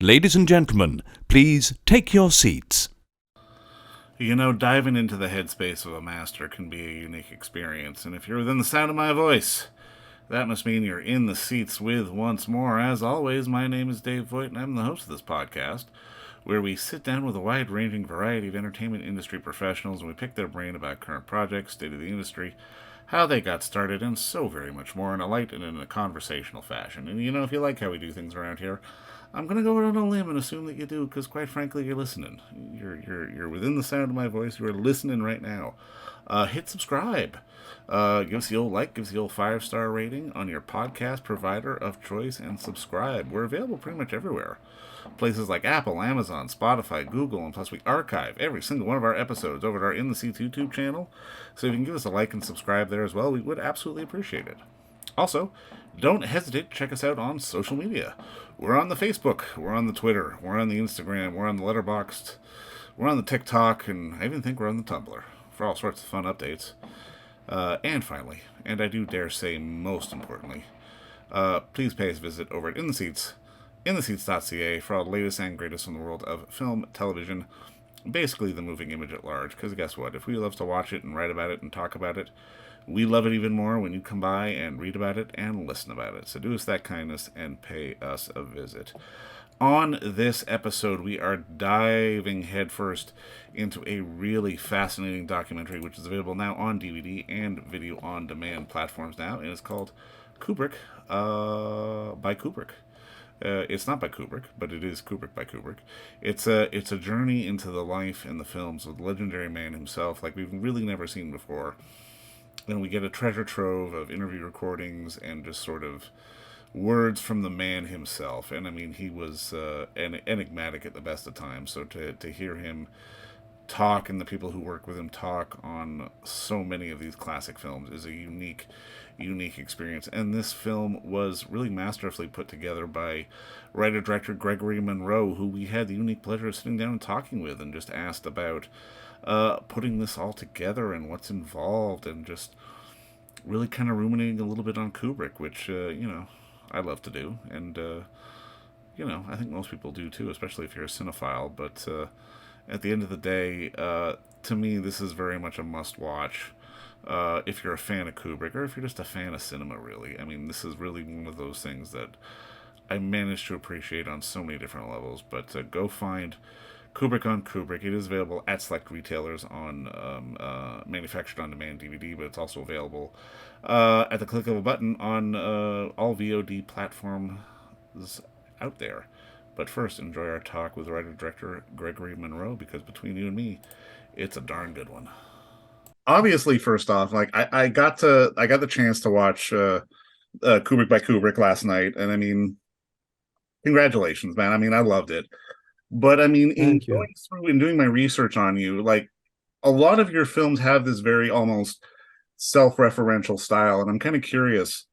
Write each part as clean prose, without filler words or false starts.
Ladies and gentlemen, please take your seats. You know, diving into the headspace of a master can be a unique experience, and if you're within the sound of my voice, that must mean you're in the seats with once more. As always, my name is Dave Voigt, and I'm the host of this podcast, where we sit down with a wide-ranging variety of entertainment industry professionals and we pick their brain about current projects, state of the industry, how they got started, and so very much more in a light and in a conversational fashion. And you know, if you like how we do things around here, I'm gonna go out on a limb and assume that you do, because quite frankly, you're listening. You're within the sound of my voice. You're listening right now. Hit subscribe. Give us the old like, give us the old 5-star rating on your podcast provider of choice, and subscribe. We're available pretty much everywhere. Places like Apple, Amazon, Spotify, Google, and plus we archive every single one of our episodes over at our In the Seats YouTube channel. So if you can give us a like and subscribe there as well, we would absolutely appreciate it. Also, don't hesitate to check us out on social media. We're on the Facebook, we're on the Twitter, we're on the Instagram, we're on the Letterboxd, we're on the TikTok, and I even think we're on the Tumblr for all sorts of fun updates. And finally, and I do dare say most importantly, please pay us a visit over at intheseats.ca for all the latest and greatest from the world of film, television, basically the moving image at large. Because guess what? If we love to watch it and write about it and talk about it, we love it even more when you come by and read about it and listen about it. So do us that kindness and pay us a visit. On this episode, we are diving headfirst into a really fascinating documentary, which is available now on DVD and video on demand platforms now, and it's called Kubrick by Kubrick. It's not by Kubrick, but it is Kubrick by Kubrick. It's a journey into the life and the films of the legendary man himself, like we've really never seen before. And we get a treasure trove of interview recordings and just sort of words from the man himself. And I mean, he was enigmatic at the best of times. So to hear him talk and the people who work with him talk on so many of these classic films is a unique experience. And this film was really masterfully put together by writer-director Gregory Monro, who we had the unique pleasure of sitting down and talking with and just asked about putting this all together and what's involved, and just really kind of ruminating a little bit on Kubrick, which, I love to do. And, I think most people do too, especially if you're a cinephile. But at the end of the day, to me, this is very much a must-watch. If you're a fan of Kubrick, or if you're just a fan of cinema, really. I mean, this is really one of those things that I managed to appreciate on so many different levels. But go find Kubrick on Kubrick. It is available at select retailers on manufactured on demand DVD, but it's also available at the click of a button on all VOD platforms out there. But first, enjoy our talk with writer-director Gregory Monro, because between you and me, it's a darn good one. Obviously, first off, like I got the chance to watch Kubrick by Kubrick last night, and I mean, congratulations, man. I mean, I loved it. But I mean, in going through and doing my research on you, like a lot of your films have this very almost self-referential style, and I'm kind of curious,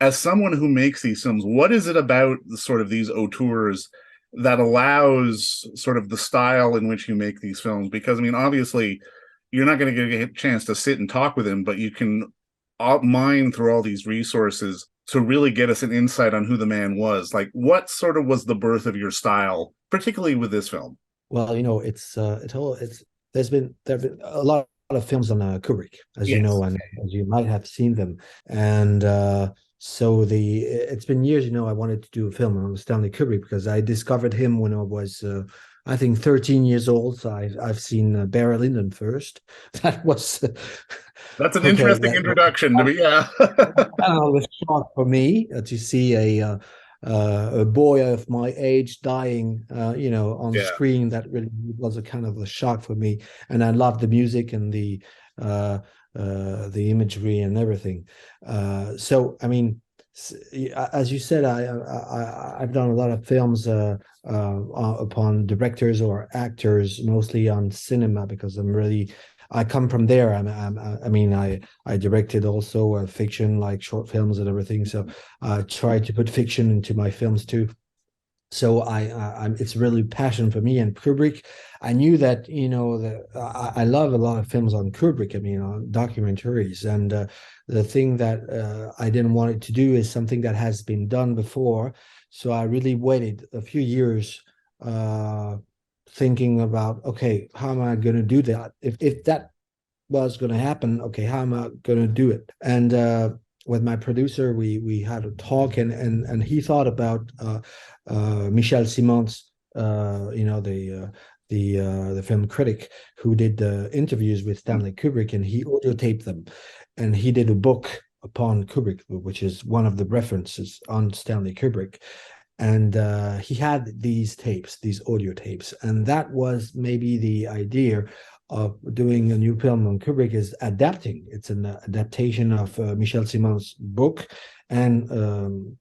as someone who makes these films, what is it about sort of these auteurs that allows sort of the style in which you make these films? Because I mean, obviously, you're not going to get a chance to sit and talk with him, but you can mine through all these resources to really get us an insight on who the man was. Like, what sort of was the birth of your style, particularly with this film? Well, there have been a lot of films on Kubrick, as you Yes. know, and as you might have seen them. And it's been years, I wanted to do a film on Stanley Kubrick, because I discovered him when I was I think 13 years old. So I've seen Barry Lyndon first. That was That's an interesting introduction to me. Yeah, it was a shock for me to see a boy of my age dying, on screen. That really was a kind of a shock for me. And I loved the music and the imagery and everything. So I mean, as you said, I've done a lot of films upon directors or actors, mostly on cinema, because I come from there. I directed also fiction, like short films and everything. So I try to put fiction into my films too. So it's really passion for me. And Kubrick, I knew that, I love a lot of films on Kubrick. I mean, on documentaries. And the thing that I didn't want it to do is something that has been done before. So I really waited a few years, thinking about, okay, how am I going to do that? If that was going to happen, okay, how am I going to do it? And with my producer, we had a talk, and he thought about Michel Simons, the film critic who did the interviews with Stanley Kubrick, and he audio taped them, and he did a book upon Kubrick, which is one of the references on Stanley Kubrick. And he had these tapes, these audio tapes, and that was maybe the idea of doing a new film on Kubrick, is adapting. It's an adaptation of Michel Simon's book and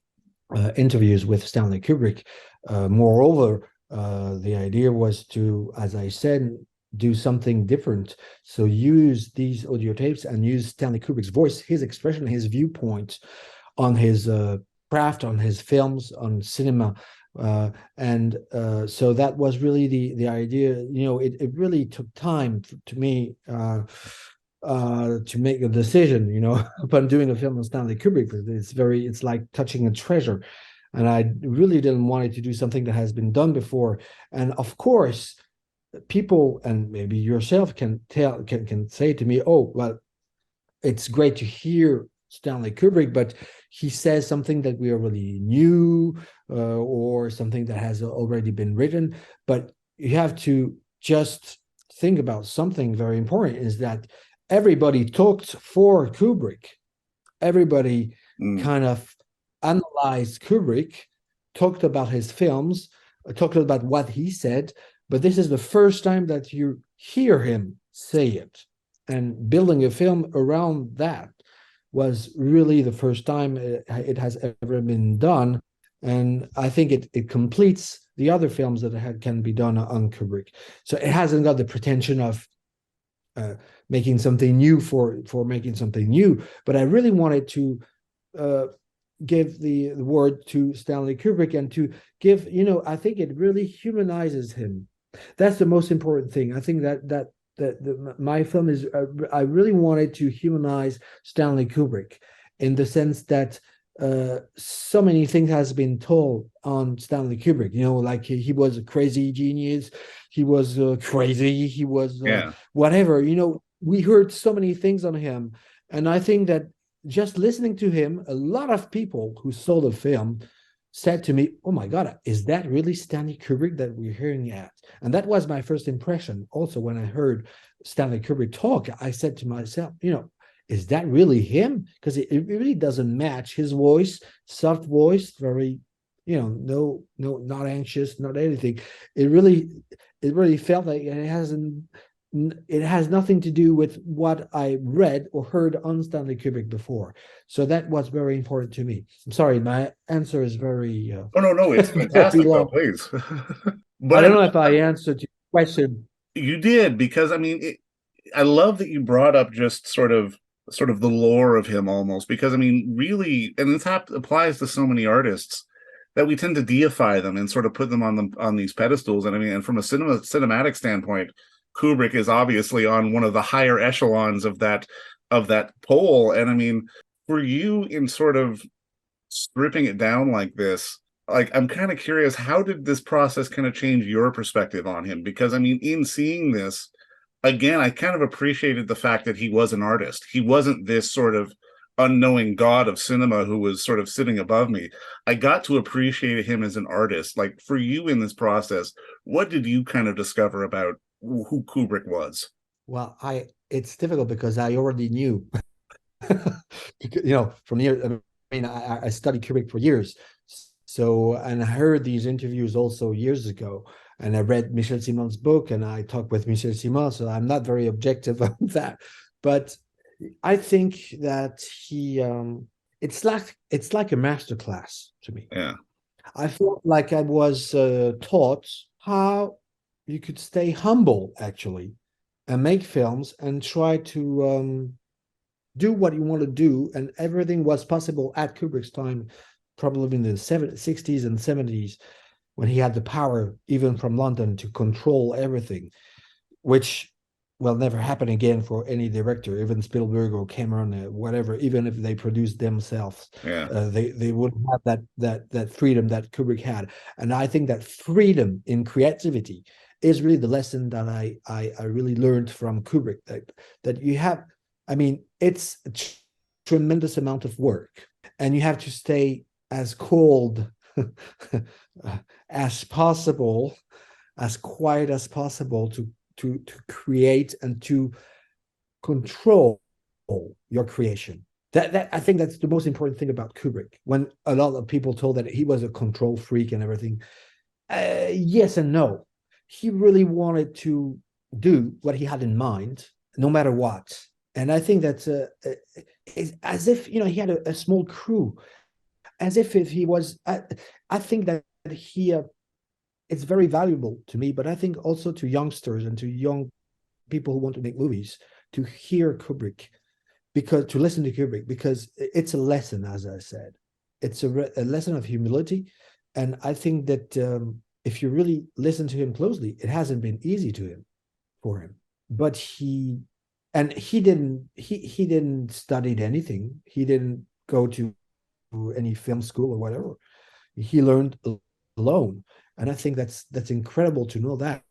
interviews with Stanley Kubrick. Moreover, the idea was to, as I said, do something different. So use these audio tapes and use Stanley Kubrick's voice, his expression, his viewpoint on his craft, on his films, on cinema. So that was really the idea. It really took time to me to make a decision, upon doing a film on Stanley Kubrick. It's like touching a treasure. And I really didn't want it to do something that has been done before. And of course, people, and maybe yourself, can say to me, oh, well, it's great to hear Stanley Kubrick, but he says something that we already knew, or something that has already been written. But you have to just think about something very important, is that everybody talked for Kubrick. Everybody kind of analyzed Kubrick, talked about his films, talked about what he said, but this is the first time that you hear him say it. And building a film around that was really the first time it has ever been done. And I think it completes the other films that can be done on Kubrick. So it hasn't got the pretension of making something new for making something new. But I really wanted to give the word to Stanley Kubrick, and to give, I think it really humanizes him. That's the most important thing. I think that my film is, I really wanted to humanize Stanley Kubrick, in the sense that so many things has been told on Stanley Kubrick. Like he was a crazy genius, he was crazy, he was whatever. We heard so many things on him, and I think that just listening to him, a lot of people who saw the film said to me, oh my God, is that really Stanley Kubrick that we're hearing at? And that was my first impression. Also, when I heard Stanley Kubrick talk, I said to myself, is that really him? Because it really doesn't match his voice, soft voice, very, no, not anxious, not anything. It really felt like it has nothing to do with what I read or heard on Stanley Kubrick before. So that was very important to me. I'm sorry, my answer is very oh no, it's fantastic though, please. But I don't know if I answered your question. You did, because I mean, I love that you brought up just sort of the lore of him, almost, because I mean, really, and this applies to so many artists, that we tend to deify them and sort of put them on these pedestals. And I mean, and from a cinematic standpoint, Kubrick is obviously on one of the higher echelons of that pole. And I mean, for you, in sort of stripping it down like this, like, I'm kind of curious, how did this process kind of change your perspective on him? Because I mean, in seeing this again, I kind of appreciated the fact that he was an artist. He wasn't this sort of unknowing god of cinema who was sort of sitting above me. I got to appreciate him as an artist. Like, for you in this process, what did you kind of discover about who Kubrick was? Well, it's difficult because I already knew, from years. I mean, I studied Kubrick for years. So, and I heard these interviews also years ago, and I read Michel Simon's book, and I talked with Michel Simon. So I'm not very objective on that, but I think that it's like a master class to me. Yeah. I felt like I was taught how you could stay humble, actually, and make films and try to do what you want to do. And everything was possible at Kubrick's time, probably in the 60s and 70s. when he had the power, even from London, to control everything, which will never happen again for any director, even Spielberg or Cameron, whatever. Even if they produce themselves, Yeah. they wouldn't have that freedom that Kubrick had. And I think that freedom in creativity is really the lesson that I really learned from Kubrick. That you have, I mean, it's a tremendous amount of work, and you have to stay as cold as possible, as quiet as possible to create and to control your creation. That I think that's the most important thing about Kubrick. When a lot of people told that he was a control freak and everything, yes and no. He really wanted to do what he had in mind, no matter what. And I think that's as if he had a small crew, as if he was. I think that he it's very valuable to me, but I think also to youngsters and to young people who want to make movies to hear Kubrick, because to listen to Kubrick, because it's a lesson, as I said, it's a lesson of humility, and I think that if you really listen to him closely, it hasn't been easy for him, but he didn't study anything, he didn't go to any film school or whatever, he learned alone. And I think that's incredible to know that.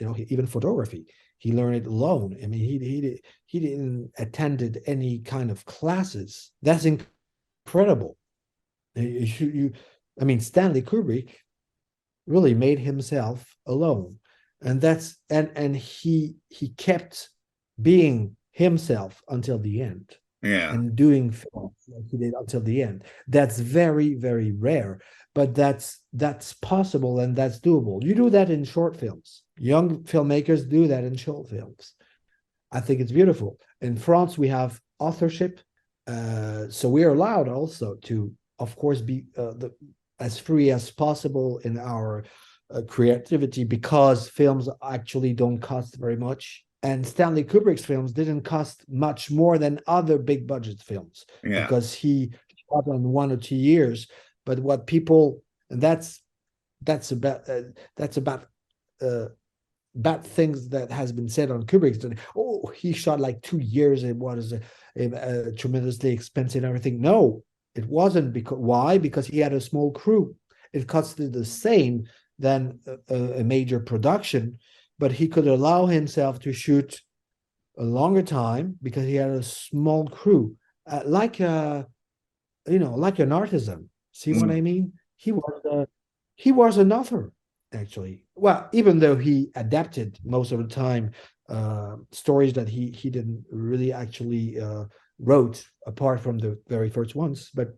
Even photography, he learned it alone. I mean, he didn't attended any kind of classes. That's incredible. I mean, Stanley Kubrick really made himself alone, and he kept being himself until the end, Yeah. and doing films like he did until the end. That's very, very rare, but that's possible, and that's doable. You do that in short films. Young filmmakers do that in short films. I think it's beautiful. In France, we have authorship, so we're allowed also to, of course, be as free as possible in our creativity, because films actually don't cost very much. And Stanley Kubrick's films didn't cost much more than other big budget films, Yeah. because he shot on 1 or 2 years. But what people, and that's about bad things that has been said on Kubrick's. Oh, he shot like 2 years. It was tremendously expensive and everything. No, it wasn't. Because why? Because he had a small crew. It costed the same than a major production, but he could allow himself to shoot a longer time because he had a small crew, like like an artisan. See what I mean? He was an author, actually. Well, even though he adapted most of the time stories that he didn't really actually wrote, apart from the very first ones, but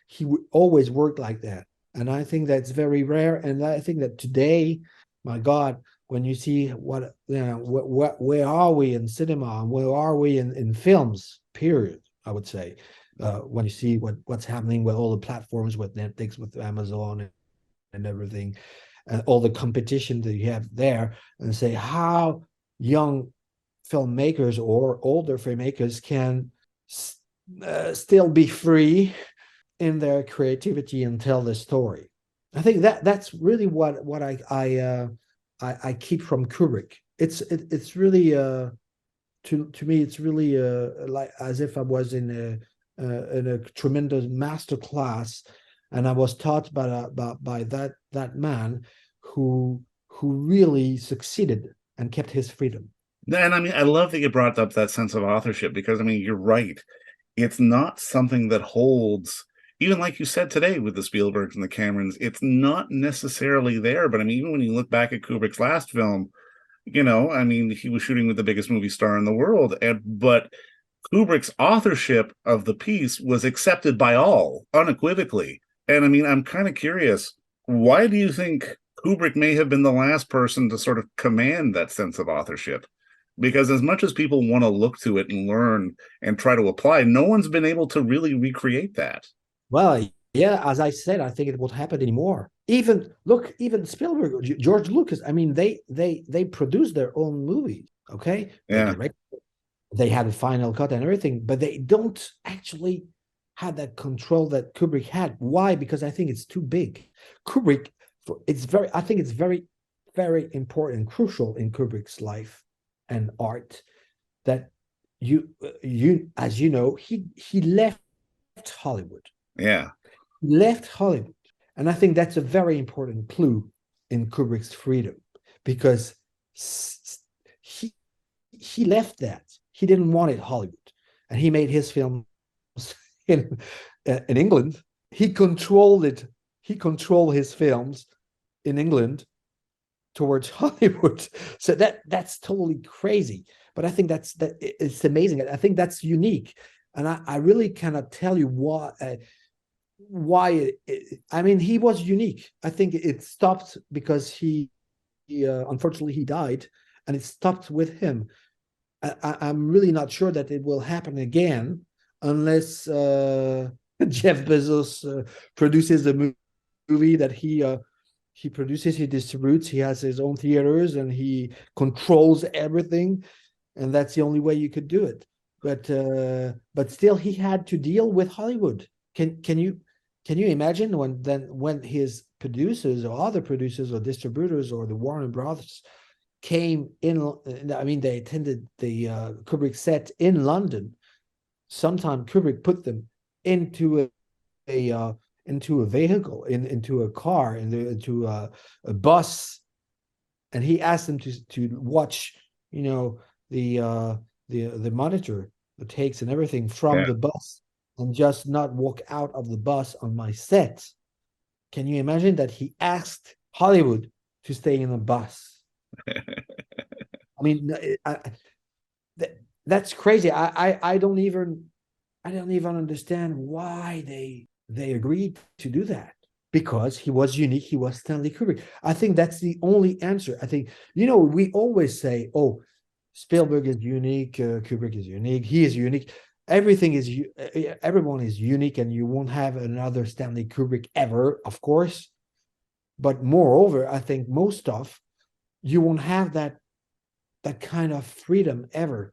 he always worked like that. And I think that's very rare. And I think that today, my God, when you see where are we in cinema, and where are we in films, period, I would say, when you see what's happening with all the platforms, with Netflix, with Amazon, and everything, and all the competition that you have there, and say how young filmmakers or older filmmakers can still be free in their creativity and tell the story. I think that's really what I keep from Kubrick. It's really to me, it's really like as if I was in a tremendous master class, and I was taught by that man who really succeeded and kept his freedom. And I mean, I love that you brought up that sense of authorship, because I mean, you're right. It's not something that holds, even like you said today with the Spielbergs and the Camerons, it's not necessarily there. But I mean, even when you look back at Kubrick's last film, I mean, he was shooting with the biggest movie star in the world, but Kubrick's authorship of the piece was accepted by all unequivocally. And I mean, I'm kind of curious, why do you think Kubrick may have been the last person to sort of command that sense of authorship? Because as much as people want to look to it and learn and try to apply, no one's been able to really recreate that. Well, yeah, as I said, I think it won't happen anymore. Even Spielberg, George Lucas. I mean, they produce their own movies. Okay, they Yeah. direct, they have a final cut and everything, but they don't actually have that control that Kubrick had. Why? Because I think it's too big. Kubrick I think it's very, very important and crucial in Kubrick's life and art that as you know, he left Hollywood. Yeah. He left Hollywood. And I think that's a very important clue in Kubrick's freedom, because he he left that. He didn't want it Hollywood. And he made his films in England. He controlled it. He controlled his films in England towards Hollywood. So that's totally crazy. But I think it's amazing. I think that's unique. And I really cannot tell you why I mean, he was unique. I think it stopped because he unfortunately he died, and it stopped with him. I'm really not sure that it will happen again unless Jeff Bezos produces a movie that he produces, he distributes, he has his own theaters, and he controls everything, and that's the only way you could do it. But still, he had to deal with Hollywood. Can you imagine when his producers or other producers or distributors or the Warner Brothers came in? I mean, they attended the Kubrick set in London. Sometime Kubrick put them into a vehicle, into a car, into a bus, and he asked them to watch, the monitor, the takes and everything from the bus, and just not walk out of the bus on my set. Can you imagine that he asked Hollywood to stay in a bus? I mean, that's crazy. I don't even understand why they agreed to do that. Because he was unique. He was Stanley Kubrick. I think that's the only answer. I think, we always say, oh, Spielberg is unique, Kubrick is unique, he is unique. Everyone is unique, and you won't have another Stanley Kubrick ever, of course. But moreover, I think most stuff, you won't have that kind of freedom ever.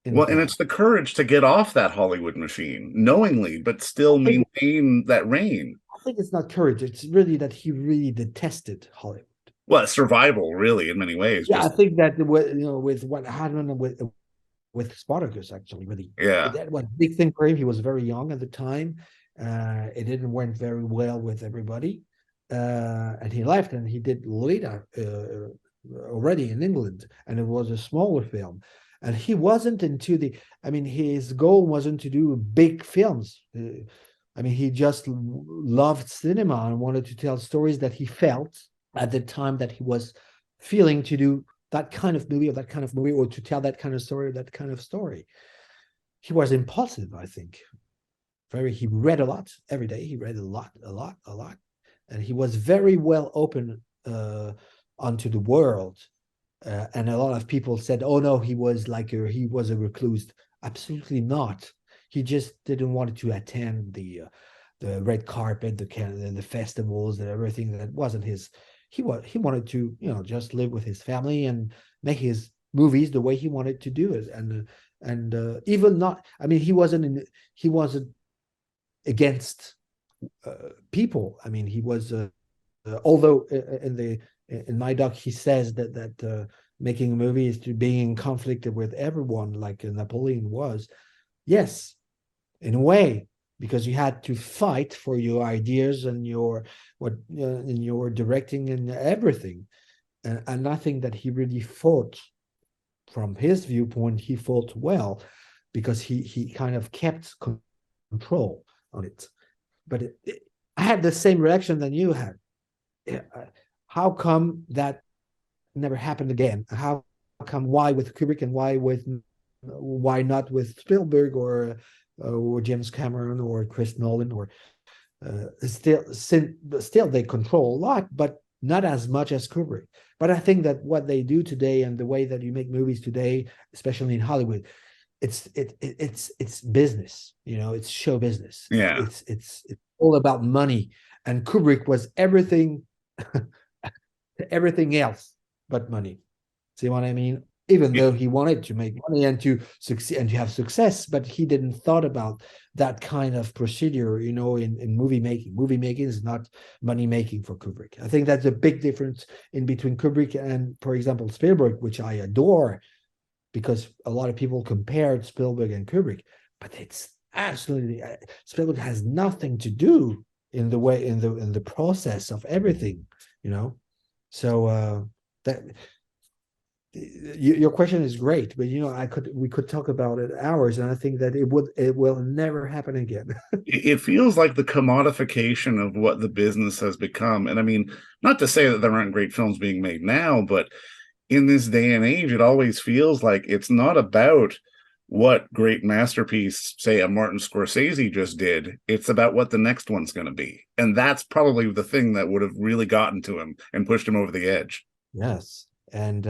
Well, and it's the courage to get off that Hollywood machine knowingly, but still maintain that reign. I think it's not courage. It's really that he really detested Hollywood. Well, survival, really, in many ways. Yeah, I think that with what happened with Spartacus, actually, really, that was a big thing for him. He was very young at the time. It didn't went very well with everybody, and he left, and he did Lolita already in England, and it was a smaller film. And he wasn't his goal wasn't to do big films. He just loved cinema and wanted to tell stories that he felt at the time that he was feeling to do that kind of movie, or to tell that kind of story, He was impulsive, I think. He read a lot every day. He read a lot. And he was very well open onto the world. And a lot of people said, oh no, he was a recluse. Absolutely not. He just didn't want to attend the red carpet, the festivals and everything. That wasn't his. He wanted to, just live with his family and make his movies the way he wanted to do it. And even not, he wasn't against people. He was, although in my doc, he says that making a movie is to being in conflict with everyone, like Napoleon was. Yes, in a way, because you had to fight for your ideas and your directing and everything. And I think that he really fought, from his viewpoint, he fought well, because he kind of kept control on it. But I had the same reaction than you had. How come that never happened again? Why with Kubrick, and why not with Spielberg or James Cameron or Chris Nolan? Or still they control a lot, but not as much as Kubrick. But I think that what they do today, and the way that you make movies today, especially in Hollywood, it's business. It's show business. Yeah, it's all about money. And Kubrick was everything else but money. See what I mean? even though he wanted to make money and to succeed and to have success, but he didn't thought about that kind of procedure, in movie making. Movie making is not money making for Kubrick. I think that's a big difference in between Kubrick and, for example, Spielberg, which I adore, because a lot of people compared Spielberg and Kubrick, but it's absolutely Spielberg has nothing to do in the process of everything, So that your question is great, but we could talk about it hours, and I think that it will never happen again. It feels like the commodification of what the business has become. And I mean, not to say that there aren't great films being made now, but in this day and age, it always feels like it's not about what great masterpiece, say, a Martin Scorsese just did. It's about what the next one's going to be. And that's probably the thing that would have really gotten to him and pushed him over the edge. Yes. And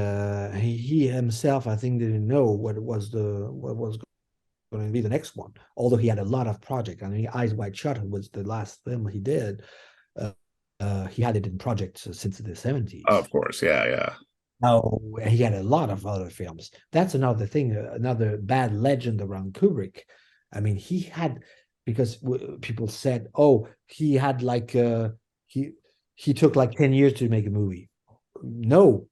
he himself, I think, didn't know what was going to be the next one. Although he had a lot of projects. I mean, Eyes Wide Shut was the last film he did. He had it in projects since the 70s. Oh, of course, yeah. No, he had a lot of other films. That's another thing, another bad legend around Kubrick. I mean, he had, because people said, oh, he had he took like 10 years to make a movie. No,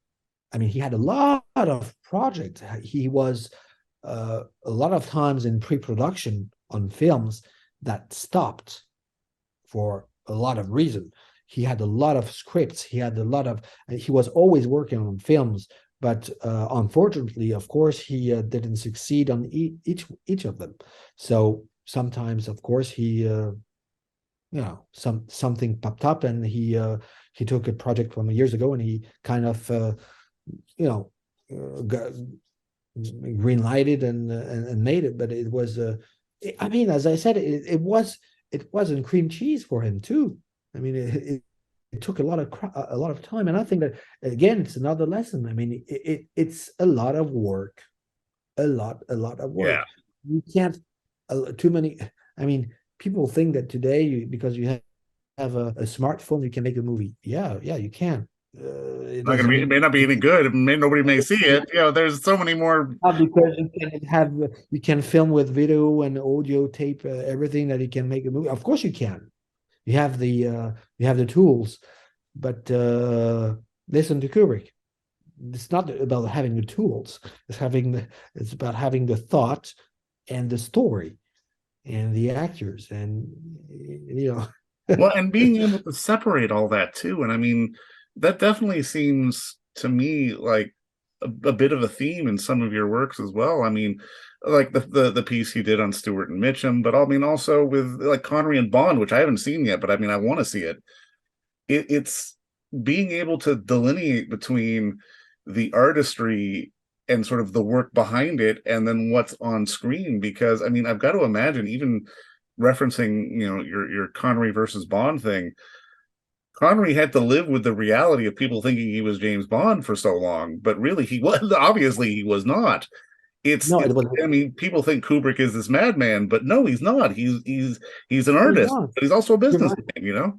I mean, he had a lot of projects. He was a lot of times in pre-production on films that stopped for a lot of reasons. He had a lot of scripts. He was always working on films, but unfortunately, of course, he didn't succeed on each of them. So sometimes, of course, he something popped up, and he took a project from years ago, and he kind of green lighted and made it. But it was I mean, as I said, it wasn't cream cheese for him too. I mean, it took a lot of time, and I think that again, it's another lesson. I mean, it's a lot of work, a lot of work. Yeah. You can't too many. I mean, people think that today, because you have a smartphone, you can make a movie. Yeah, you can. It may not be any good. Nobody may see it. There's so many more. Because you can film with video and audio tape, everything, that you can make a movie. Of course, you can. You have the tools, but listen to Kubrick. It's not about having the tools. It's about having the thought and the story and the actors, and Well, and being able to separate all that too. And I mean, that definitely seems to me like a bit of a theme in some of your works as well. I mean, like the piece you did on Stewart and Mitchum, but I mean also with like Connery and Bond, which I haven't seen yet, but I mean I want to see it. It's being able to delineate between the artistry and sort of the work behind it, and then what's on screen. Because I mean, I've got to imagine, even referencing your Connery versus Bond thing, Connery had to live with the reality of people thinking he was James Bond for so long, but really he was obviously he was not. I mean, people think Kubrick is this madman, but no, he's not. He's an artist, but he's also a businessman,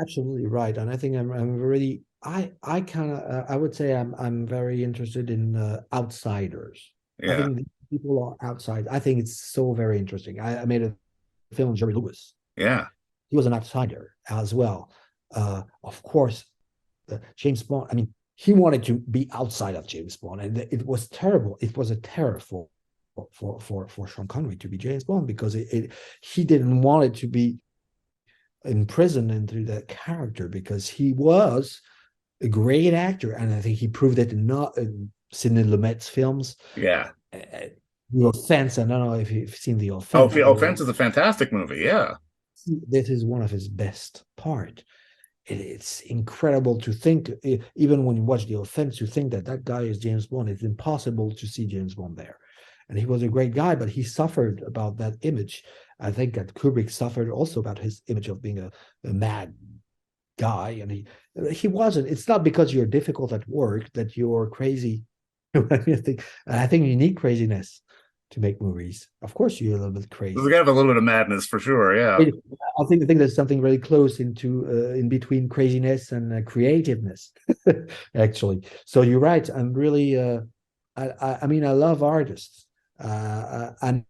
Absolutely right. And I think I'm really I would say I'm very interested in outsiders. Yeah. I think people are outside. I think it's so very interesting. I made a film on Jerry Lewis. Yeah. He was an outsider as well. Of course, James Bond. I mean, he wanted to be outside of James Bond, and it was terrible. It was a terror for Sean Connery to be James Bond, because he didn't want it to be imprisoned into that character, because he was a great actor, and I think he proved it in Sidney Lumet's films. Yeah. The Offense. I don't know if you've seen The Offense. Oh, The Offense is a fantastic movie. Yeah. This is one of his best part. It's incredible to think, even when you watch The Offense, you think that guy is James Bond. It's impossible to see James Bond there. And he was a great guy, but he suffered about that image. I think that Kubrick suffered also about his image of being a mad guy. And he wasn't. It's not because you're difficult at work that you're crazy. I think you need craziness to make movies. Of course, you're a little bit crazy. We have a little bit of madness for sure. Yeah. I think there's something really close in between craziness and creativeness, actually. So you're right. I'm really I mean, I love artists, and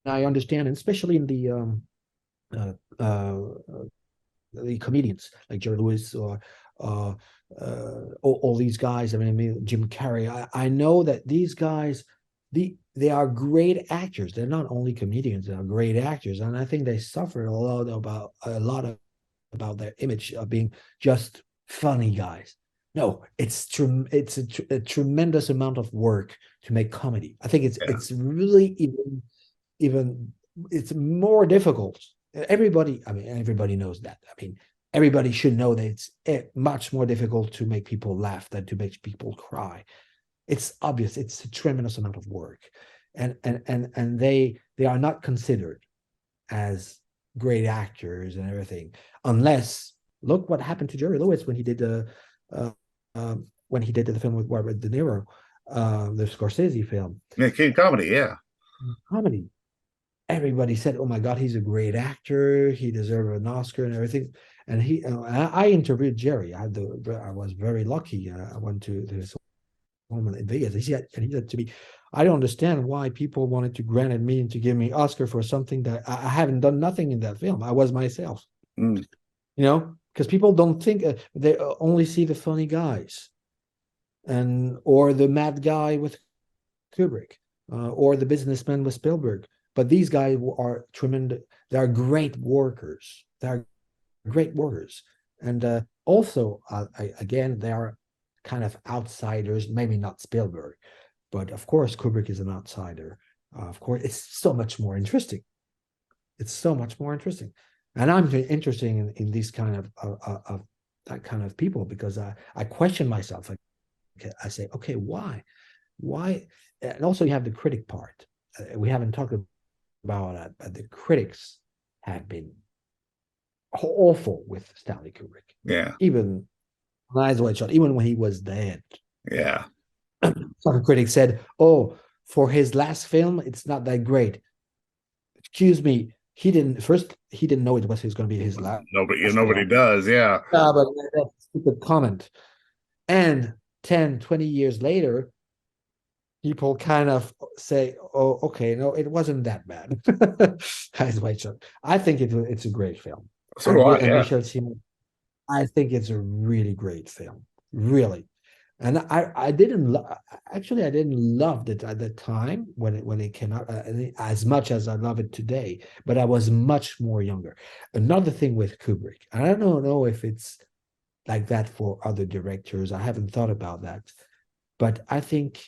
I understand, and especially in uh, uh, the comedians like Jerry Lewis or uh, all these guys. I mean, Jim Carrey. I know that these guys, they are great actors. They're not only comedians; they are great actors, and I think they suffer a lot of, about their image of being just funny guys. No, it's a tremendous amount of work to make comedy. I think Yeah. it's really even it's more difficult. Everybody, I mean, everybody knows that. I mean, everybody should know that it's much more difficult to make people laugh than to make people cry. It's obvious. It's a tremendous amount of work, and they are not considered as great actors and everything, unless look what happened to Jerry Lewis uh, when he did the film with Robert De Niro, the Scorsese film, Yeah, King Comedy, yeah. comedy. Everybody said, "Oh my God, he's a great actor. He deserved an Oscar and everything." And I interviewed Jerry. I was very lucky. I went to his home in Vegas. And he said to me, "I don't understand why people wanted to grant me and to give me Oscar for something that I haven't done nothing in that film. I was myself, Mm. because people don't think they only see the funny guys and or the mad guy with Kubrick, or the businessman with Spielberg. But these guys are tremendous. They are great workers. They are great workers, and also, again, they are kind of outsiders. Maybe not Spielberg, but of course, Kubrick is an outsider. Of course, it's so much more interesting. It's so much more interesting, and I'm interested in these kind of that kind of people because I question myself. I say, okay, why? And also, you have the critic part. We haven't talked about that, but the critics have been awful with Stanley Kubrick. Yeah. Even Eyes Wide Shut, even when he was dead, Yeah. some critics said, "Oh, for his last film, it's not that great." Excuse me, he didn't know it was going to be his last Nobody film. does, yeah. Yeah, but that's a stupid comment. And 10, 20 years later, people kind of say, "Oh, okay, no, it wasn't that bad." Eyes Wide Shut. I think it's a great film. So do I, And yeah. Michel Simon, I think it's a really great film, really. And I didn't actually I didn't love it at the time when it came out, as much as I love it today. But I was much more younger. Another thing with Kubrick, I don't know if it's like that for other directors. I haven't thought about that, but I think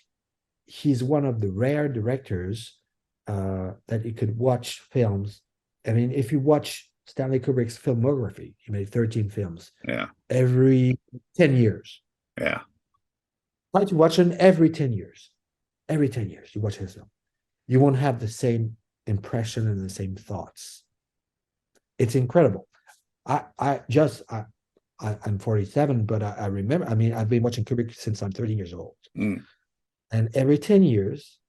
he's one of the rare directors that you could watch films. I mean, if you watch Stanley Kubrick's filmography, he made 13 films Yeah. every 10 years. Yeah. Try to watch him every 10 years. Every 10 years, you watch his film. You won't have the same impression and the same thoughts. It's incredible. I'm 47, but I remember, I mean, I've been watching Kubrick since I'm 13 years old. Mm. And every 10 years,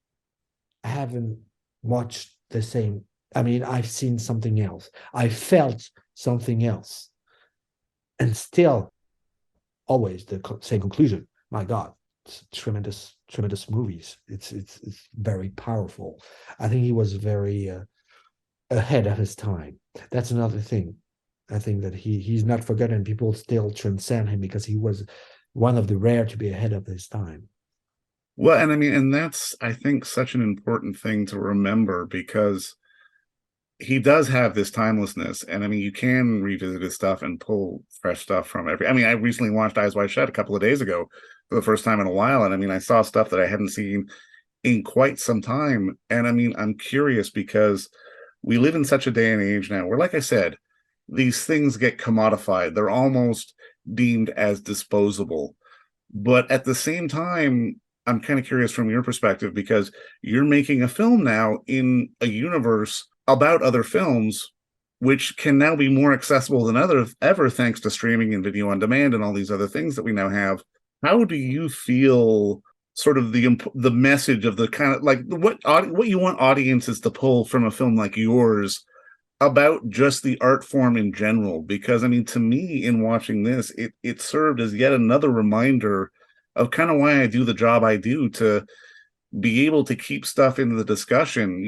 I haven't watched the same. I mean, I've seen something else. I felt something else. And still, always the same conclusion. My God, it's tremendous movies. It's very powerful. I think he was very ahead of his time. That's another thing. I think that he's not forgotten. People still transcend him because he was one of the rare to be ahead of his time. Well, and I mean, and that's, I think, such an important thing to remember because he does have this timelessness. And I mean, you can revisit his stuff and pull fresh stuff from every. I mean, I recently watched Eyes Wide Shut a couple of days ago for the first time in a while. And I mean, I saw stuff that I hadn't seen in quite some time. And I mean, I'm curious because we live in such a day and age now where, like I said, these things get commodified. They're almost deemed as disposable. But at the same time, I'm kind of curious from your perspective because you're making a film now in a universe about other films, which can now be more accessible than ever thanks to streaming and video on demand and all these other things that we now have. How do you feel sort of the message of the kind of like what you want audiences to pull from a film like yours about just the art form in general? Because I mean, to me, in watching this, it served as yet another reminder of kind of why I do the job I do, to be able to keep stuff in the discussion,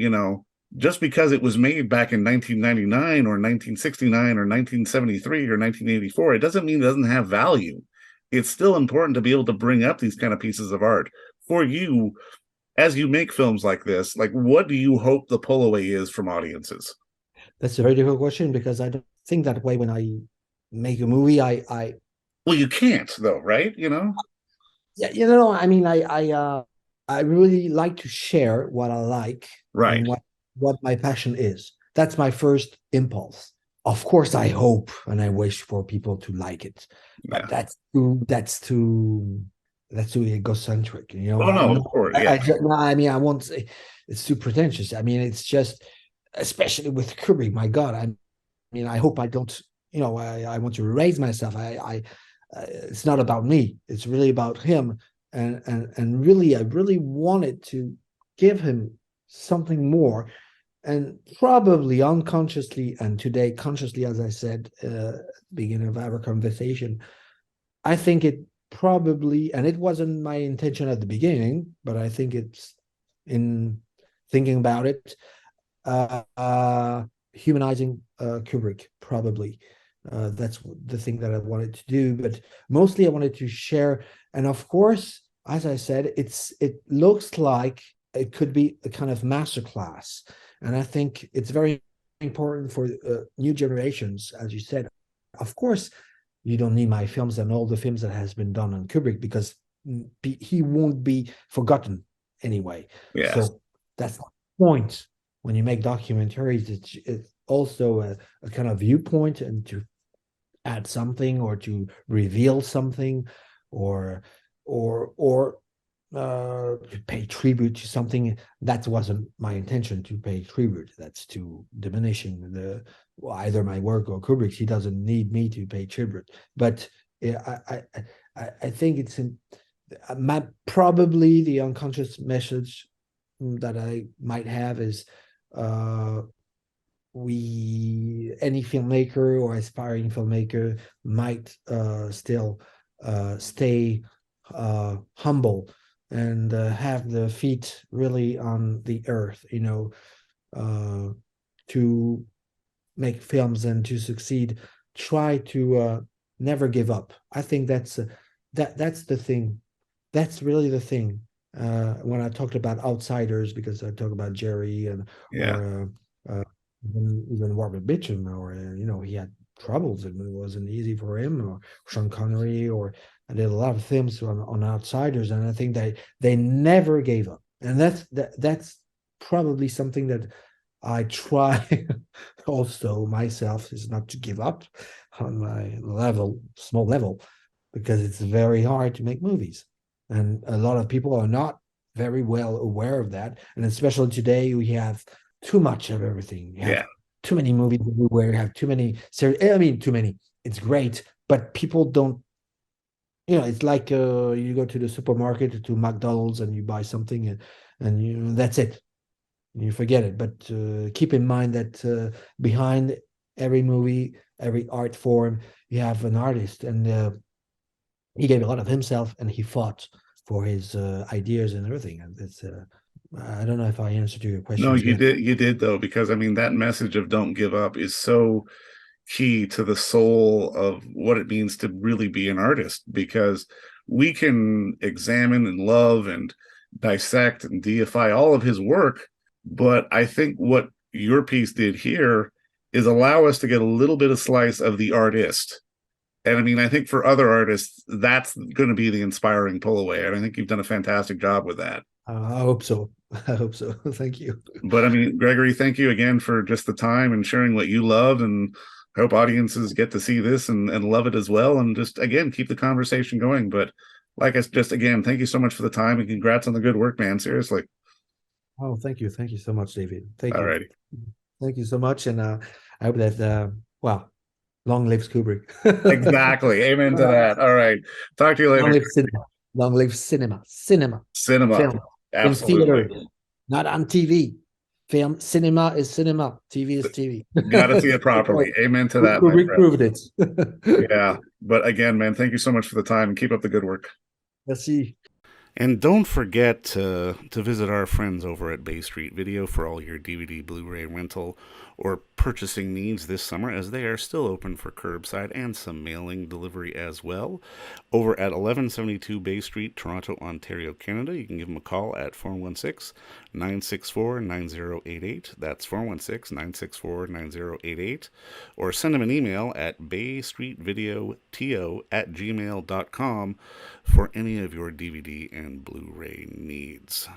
just because it was made back in 1999 or 1969 or 1973 or 1984, it doesn't mean it doesn't have value. It's still important to be able to bring up these kind of pieces of art. For you, as you make films like this, like, what do you hope the pull away is from audiences? That's a very difficult question, because I don't think that way when I make a movie. Well, you can't though, right? Yeah, I really like to share what I like Right. and what my passion is. That's my first impulse. Of course, I hope and I wish for people to like it, but Yeah. that's too egocentric. Oh no, of course. Yeah. I won't say it's too pretentious. I mean, it's just, especially with Kubrick. My God, I hope I don't. I want to raise myself. It's not about me. It's really about him, and really, I really wanted to give him something more, and probably unconsciously, and today consciously, as I said, beginning of our conversation, I think it probably, and it wasn't my intention at the beginning, but I think it's, in thinking about it, humanizing Kubrick, probably. That's the thing that I wanted to do, but mostly I wanted to share. And of course, as I said, it looks like it could be a kind of masterclass, and I think it's very important for new generations, as you said. Of course, you don't need my films and all the films that has been done on Kubrick, because he won't be forgotten anyway. Yes. So that's the point. When you make documentaries, it's also a kind of viewpoint, and to add something or to reveal something, or to pay tribute to something. That wasn't my intention, to pay tribute. That's to diminishing either my work or Kubrick's. He doesn't need me to pay tribute. But I think it's probably the unconscious message that I might have is, any filmmaker or aspiring filmmaker might still stay humble, and have the feet really on the earth, to make films and to succeed. Try to never give up. I think that's the thing. That's really the thing. When I talked about outsiders, because I talk about Jerry and Yeah. or even Robert Mitchum, or he had troubles and it wasn't easy for him, or Sean Connery, or I did a lot of films on outsiders, and I think they never gave up, and that's probably something that I try also myself, is not to give up on my small level, because it's very hard to make movies, and a lot of people are not very well aware of that, and especially today we have too much of everything. You have too many movies everywhere. You have too many series. I mean, too many. It's great, but people don't. It's like you go to the supermarket, to McDonald's, and you buy something, and that's it. You forget it. But keep in mind that behind every movie, every art form, you have an artist, and he gave a lot of himself, and he fought for his ideas and everything. And it's I don't know if I answered your No, questions you yet. did. You did though, because I mean that message of don't give up is so key to the soul of what it means to really be an artist, because we can examine and love and dissect and deify all of his work, but I think what your piece did here is allow us to get a little bit of slice of the artist. And I mean, I think for other artists, that's going to be the inspiring pull away. And I think you've done a fantastic job with that. I hope so. I hope so. Thank you. But I mean, Gregory, thank you again for just the time and sharing what you love. And I hope audiences get to see this and love it as well. And just, again, keep the conversation going. But like I just, again, thank you so much for the time, and congrats on the good work, man. Seriously. Oh, thank you. Thank you so much, David. Thank All you. righty. Thank you so much. And I hope that, long lives Kubrick. Exactly. Amen to that. All right. Talk to you later. Long live cinema. Long live cinema. Cinema. Cinema. In Absolutely. theater, not on TV. Cinema is cinema. TV is TV. Got to see it properly. Amen to that, my Kubrick friend. proved it. Yeah. But again, man, thank you so much for the time, and keep up the good work. Merci. And don't forget to visit our friends over at Bay Street Video for all your DVD, Blu-ray rental, or purchasing needs this summer, as they are still open for curbside and some mailing delivery as well. Over at 1172 Bay Street, Toronto, Ontario, Canada, you can give them a call at 416-964-9088. That's 416-964-9088. Or send them an email at baystreetvideoto@gmail.com for any of your DVD and Blu-ray needs.